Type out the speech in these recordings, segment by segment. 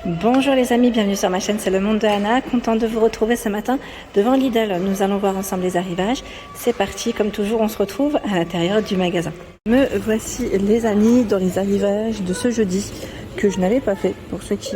Bonjour les amis, bienvenue sur ma chaîne, c'est le monde de Anna. Contente de vous retrouver ce matin devant Lidl. Nous allons voir ensemble les arrivages. C'est parti, comme toujours on se retrouve à l'intérieur du magasin. Me voici les amis dans les arrivages de ce jeudi que je n'avais pas fait. Pour ceux qui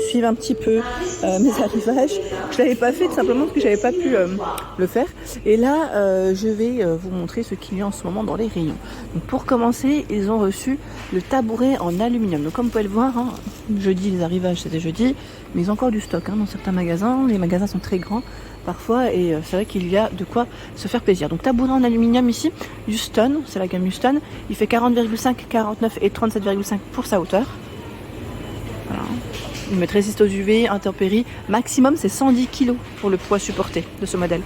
suivent un petit peu mes arrivages, je l'avais pas fait tout simplement parce que j'avais pas pu le faire. Et là, je vais vous montrer ce qu'il y a en ce moment dans les rayons. Donc pour commencer, ils ont reçu le tabouret en aluminium. Donc comme vous pouvez le voir, hein, jeudi les arrivages c'était jeudi, mais ils ont encore du stock dans certains magasins. Les magasins sont très grands parfois et c'est vrai qu'il y a de quoi se faire plaisir. Donc tabouret en aluminium ici, Houston, c'est la gamme Houston. Il fait 40,5, 49 et 37,5 pour sa hauteur. Voilà. Il met résiste aux UV, intempéries. Maximum c'est 110 kg pour le poids supporté de ce modèle.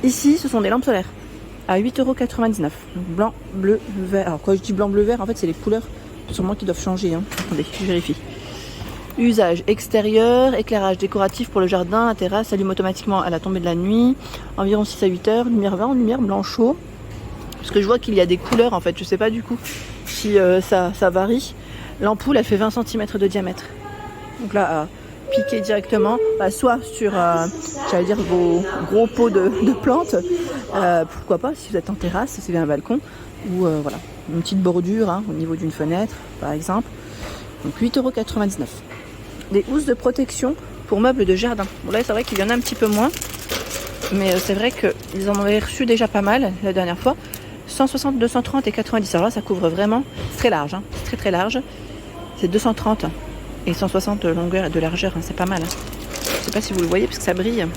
Ici ce sont des lampes solaires à 8,99 €. Donc blanc, bleu, vert. Alors quand je dis blanc, bleu, vert, en fait c'est les couleurs sûrement qui doivent changer. Attendez, je vérifie. Usage extérieur, éclairage décoratif pour le jardin, la terrasse, s'allume automatiquement à la tombée de la nuit, environ 6 à 8 heures, lumière vert, lumière blanc chaud. Parce que je vois qu'il y a des couleurs en fait, je sais pas du coup si ça varie. L'ampoule elle fait 20 cm de diamètre. Donc là, piquer directement, soit sur j'allais dire vos gros pots de plantes, pourquoi pas si vous êtes en terrasse, si c'est bien un balcon, ou voilà, une petite bordure au niveau d'une fenêtre par exemple. Donc 8,99 €. Des housses de protection pour meubles de jardin. Bon là c'est vrai qu'il y en a un petit peu moins, mais c'est vrai qu'ils en avaient reçu déjà pas mal la dernière fois. 160, 230 et 90. Alors là ça couvre vraiment, c'est très large, c'est très très large. C'est 230 et 160 de longueur et de largeur, c'est pas mal. Je sais pas si vous le voyez parce que ça brille.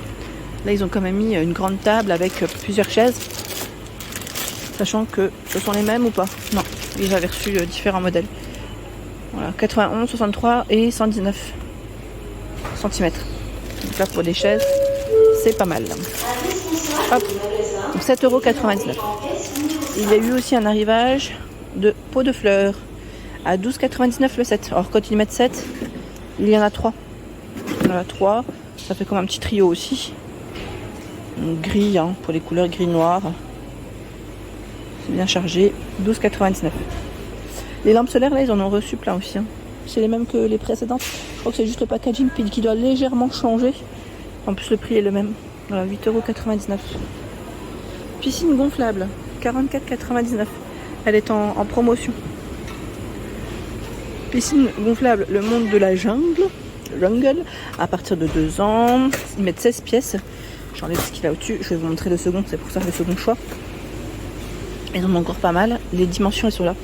Là ils ont quand même mis une grande table avec plusieurs chaises. Sachant que ce sont les mêmes ou pas? Non, ils avaient reçu différents modèles. Voilà, 91, 63 et 119 cm. Donc là pour des chaises, c'est pas mal. Hop, donc 7,99 €. Il y a eu aussi un arrivage de pots de fleurs à 12,99 € le set. Alors quand ils mettent 7, il y en a 3. Il y en a 3, ça fait comme un petit trio aussi. Donc, gris pour les couleurs gris-noir. C'est bien chargé, 12,99 €. Les lampes solaires, là, ils en ont reçu plein aussi. C'est les mêmes que les précédentes. Je crois que c'est juste le packaging qui doit légèrement changer. En plus, le prix est le même. Voilà, 8,99 €. Piscine gonflable, 44,99 €. Elle est en promotion. Piscine gonflable, le monde de la jungle, à partir de 2 ans. Ils mettent 16 pièces. J'enlève ce qu'il y a au-dessus. Je vais vous montrer le second, c'est pour ça le second choix. Ils en ont encore pas mal. Les dimensions, elles sont là.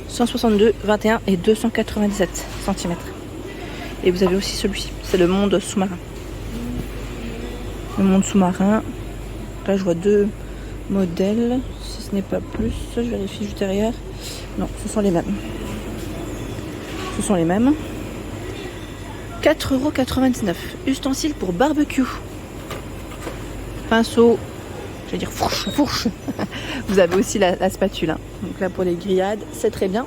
162, 21 et 297 cm. Et vous avez aussi celui-ci, c'est le monde sous-marin. Le monde sous-marin. Là, je vois 2 modèles, si ce n'est pas plus. Je vérifie juste derrière. Non, ce sont les mêmes. Ce sont les mêmes. 4,99 €. Ustensiles pour barbecue. Pinceau. Je vais dire fourche. Vous avez aussi la spatule. Donc là pour les grillades, c'est très bien.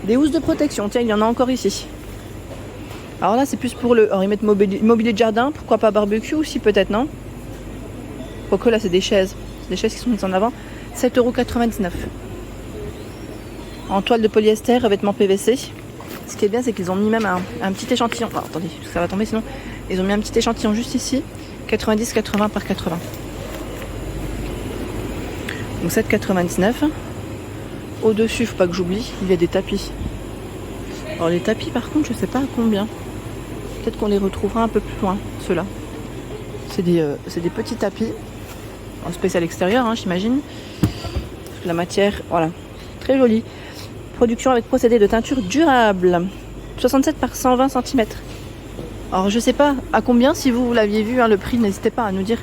Des housses de protection, tiens, il y en a encore ici. Alors là c'est plus pour le... Alors ils mettent mobilier de jardin, pourquoi pas barbecue aussi peut-être, non? Quoique là c'est des chaises. C'est des chaises qui sont mises en avant. 7,99 €. En toile de polyester, revêtement PVC. Ce qui est bien c'est qu'ils ont mis même un petit échantillon. Oh, attendez, ça va tomber sinon. Ils ont mis un petit échantillon juste ici. 90, 80 par 80. Donc 7,99 €. Au-dessus, faut pas que j'oublie, il y a des tapis. Alors les tapis par contre, je sais pas à combien. Peut-être qu'on les retrouvera un peu plus loin, ceux-là. C'est des petits tapis. En spécial extérieur, j'imagine. La matière, voilà. Très jolie. Production avec procédé de teinture durable. 67 par 120 cm. Alors je sais pas à combien, si vous l'aviez vu, le prix, n'hésitez pas à nous dire.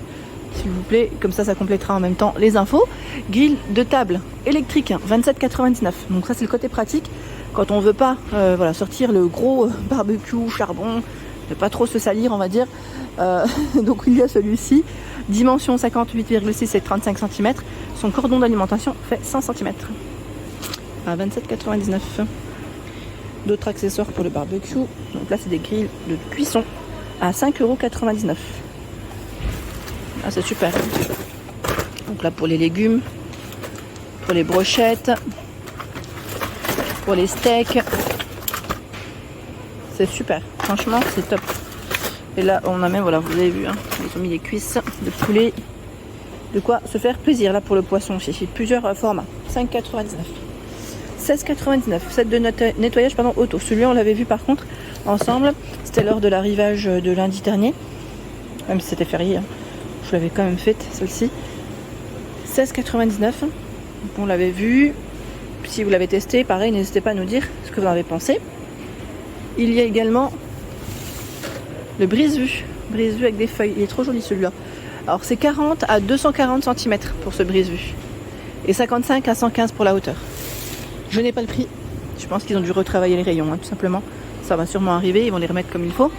S'il vous plaît, comme ça complétera en même temps les infos. Grille de table électrique, 27,99 €. Donc ça c'est le côté pratique quand on veut pas sortir le gros barbecue, charbon, ne pas trop se salir on va dire. Donc il y a celui-ci, dimension 58,6 et 35 cm. Son cordon d'alimentation fait 100 cm. À 27,99 €. D'autres accessoires pour le barbecue. Donc là c'est des grilles de cuisson à 5,99 €. Ah, c'est super. Donc là pour les légumes, pour les brochettes, pour les steaks, C'est super. Franchement, c'est top. Et là, on a même, voilà, vous avez vu, hein, ils ont mis les cuisses de poulet. De quoi se faire plaisir là pour le poisson aussi. Plusieurs formats. 5,99. 16,99. Set de nettoyage auto. Celui-là, on l'avait vu par contre ensemble. C'était lors de l'arrivage de lundi dernier. Même si c'était férié. Hein. Je l'avais quand même faite, celle-ci. 16,99. On l'avait vu. Si vous l'avez testé, pareil, n'hésitez pas à nous dire ce que vous en avez pensé. Il y a également le brise-vue. Brise-vue avec des feuilles. Il est trop joli celui-là. Alors c'est 40 à 240 cm pour ce brise-vue. Et 55 à 115 pour la hauteur. Je n'ai pas le prix. Je pense qu'ils ont dû retravailler les rayons, hein, tout simplement. Ça va sûrement arriver, ils vont les remettre comme il faut.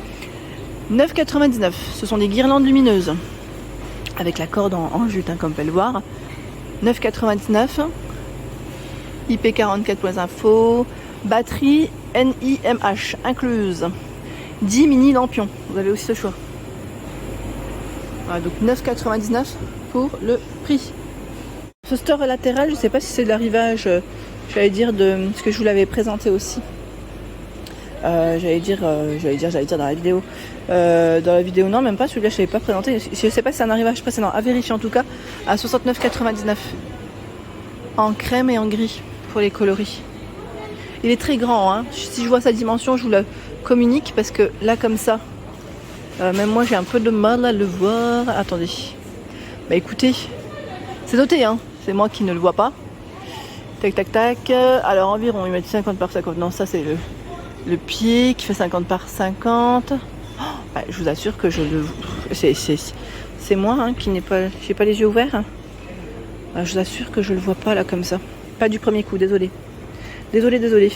9,99. Ce sont des guirlandes lumineuses. Avec la corde en jute, hein, comme on peut le voir. 9,99. IP44 points info. Batterie NIMH incluse. 10 mini lampions. Vous avez aussi ce choix. Voilà, donc 9,99 pour le prix. Ce store latéral, je ne sais pas si c'est de l'arrivage, j'allais dire de ce que je vous l'avais présenté aussi. J'allais dire dans la vidéo. Dans la vidéo, non, même pas, celui-là je ne l'avais pas présenté. Je ne sais pas si c'est un arrivage précédent. À vérifier en tout cas, à 69,99. En crème et en gris pour les coloris. Il est très grand, hein. Si je vois sa dimension, je vous la communique parce que là, comme ça, même moi j'ai un peu de mal à le voir. Attendez. Bah écoutez, c'est noté, hein. C'est moi qui ne le vois pas. Tac, tac, tac. Alors environ, il m'a dit 50 par 50. Non, ça c'est le pied qui fait 50 par 50. Oh, ouais, je vous assure que je le... C'est moi hein, qui n'ai pas... J'ai pas les yeux ouverts. Je vous assure que je le vois pas là comme ça. Pas du premier coup, désolé. Désolé.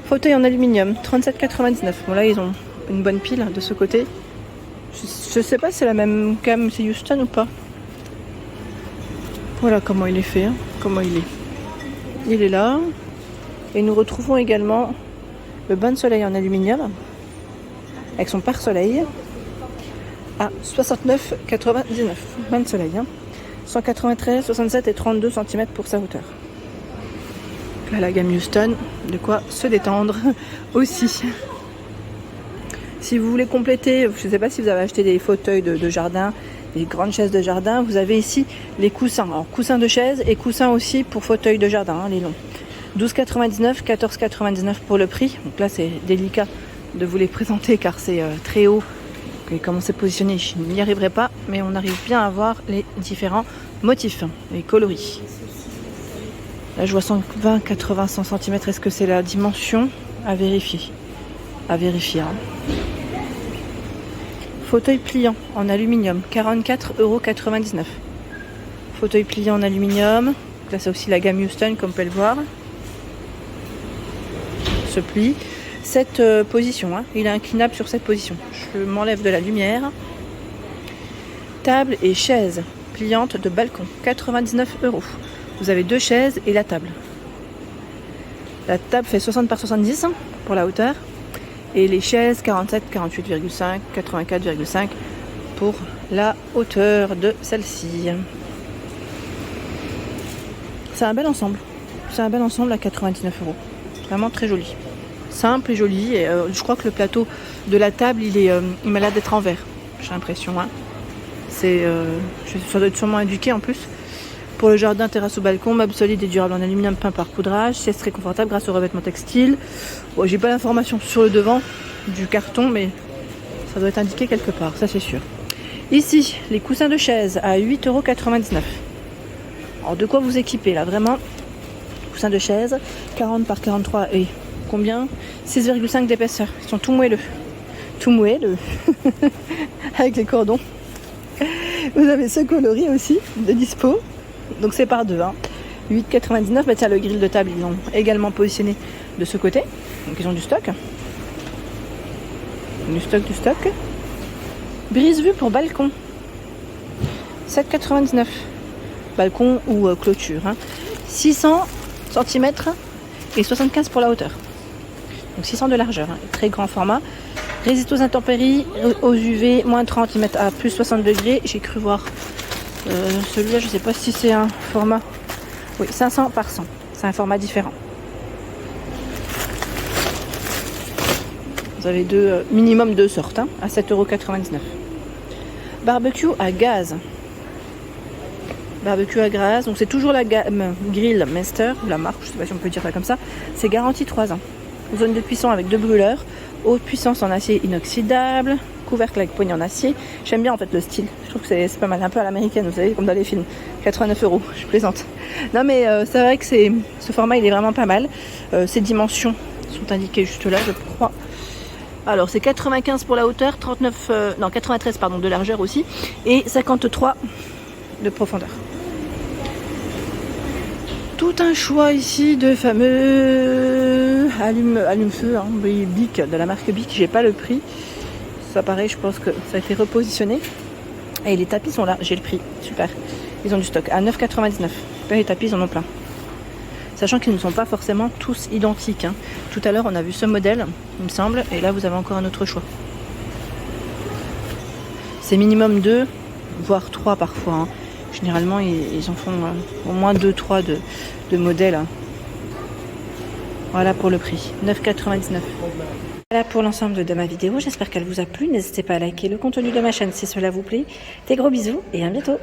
Fauteuil en aluminium, 37,99. Bon là ils ont une bonne pile de ce côté. Je sais pas si c'est la même gamme, c'est Houston ou pas. Voilà comment il est fait, hein. Comment il est. Il est là. Et nous retrouvons également le bain de soleil en aluminium avec son pare-soleil à 69,99. Bain de soleil, hein. 193, 67 et 32 cm pour sa hauteur. Là, la gamme Houston, de quoi se détendre aussi. Si vous voulez compléter, je ne sais pas si vous avez acheté des fauteuils de jardin, des grandes chaises de jardin, vous avez ici les coussins. Alors, coussins de chaise et coussins aussi pour fauteuils de jardin, hein, les longs. 12,99, 14,99 pour le prix. Donc là, c'est délicat de vous les présenter car c'est très haut. Et comment c'est positionné, je n'y arriverai pas, mais on arrive bien à voir les différents motifs, les coloris. Là, je vois 120, 80, 100 cm. Est-ce que c'est la dimension? À vérifier. À vérifier. Hein. Fauteuil pliant en aluminium, 44,99 €. Fauteuil pliant en aluminium. Là, c'est aussi la gamme Houston, comme on peut le voir. Se plie. Cette position, hein. Il est inclinable sur cette position. Je m'enlève de la lumière. Table et chaise pliante de balcon, 99 €. Vous avez deux chaises et la table. La table fait 60 par 70 pour la hauteur. Et les chaises 47, 48,5, 84,5 pour la hauteur de celle-ci. C'est un bel ensemble. C'est un bel ensemble à 99 €. Vraiment très joli. Simple et joli. Et, je crois que le plateau de la table, il m'a l'air d'être en verre. J'ai l'impression. Hein. Ça doit être sûrement indiqué en plus. Pour le jardin, terrasse ou balcon, meubles solides et durables en aluminium peint par poudrage, siège très confortable grâce au revêtement textile. Bon, j'ai pas l'information sur le devant du carton, mais ça doit être indiqué quelque part, ça c'est sûr. Ici, les coussins de chaise à 8,99 €. Alors de quoi vous équiper là, vraiment. Coussins de chaise, 40 par 43 et combien? 6,5 d'épaisseur. Ils sont tout moelleux. Tout moelleux. Avec les cordons. Vous avez ce coloris aussi de dispo. Donc c'est par deux, hein. 8,99 €. Bah tiens, le grill de table, ils ont également positionné de ce côté. Donc ils ont du stock. Du stock. Brise-vue pour balcon. 7,99 €. Balcon ou clôture. Hein. 600 cm et 75 pour la hauteur. Donc 600 de largeur. Hein. Très grand format. Résiste aux intempéries, aux UV, moins 30, ils mettent à plus 60 degrés. J'ai cru voir celui-là, je ne sais pas si c'est un format. Oui, 500 par 100. C'est un format différent. Vous avez minimum 2 sortes, hein, à 7,99 €. Barbecue à gaz. Barbecue à gaz, donc c'est toujours la gamme Grill Master, la marque, je ne sais pas si on peut dire ça comme ça. C'est garanti 3 ans. Zone de cuisson avec 2 brûleurs, haute puissance en acier inoxydable, couvercle avec poignée en acier. J'aime bien en fait le style, je trouve que c'est pas mal, un peu à l'américaine, vous savez, comme dans les films. 89 €, je plaisante. Non mais c'est vrai que ce format il est vraiment pas mal. Ces dimensions sont indiquées juste là, je crois. Alors c'est 95 pour la hauteur, 93 pardon, de largeur aussi, et 53 de profondeur. Tout un choix ici de fameux allume-feu, hein, Bic, de la marque Bic. J'ai pas le prix. Ça pareil, je pense que ça a été repositionné. Et les tapis sont là, j'ai le prix. Super. Ils ont du stock à 9,99 €. Les tapis, ils en ont plein. Sachant qu'ils ne sont pas forcément tous identiques, hein. Tout à l'heure, on a vu ce modèle, il me semble. Et là, vous avez encore un autre choix. C'est minimum 2, voire 3 parfois, hein. Généralement, ils en font au moins 2-3 de modèles. Voilà pour le prix, 9,99 €. Voilà pour l'ensemble de ma vidéo. J'espère qu'elle vous a plu. N'hésitez pas à liker le contenu de ma chaîne si cela vous plaît. Des gros bisous et à bientôt.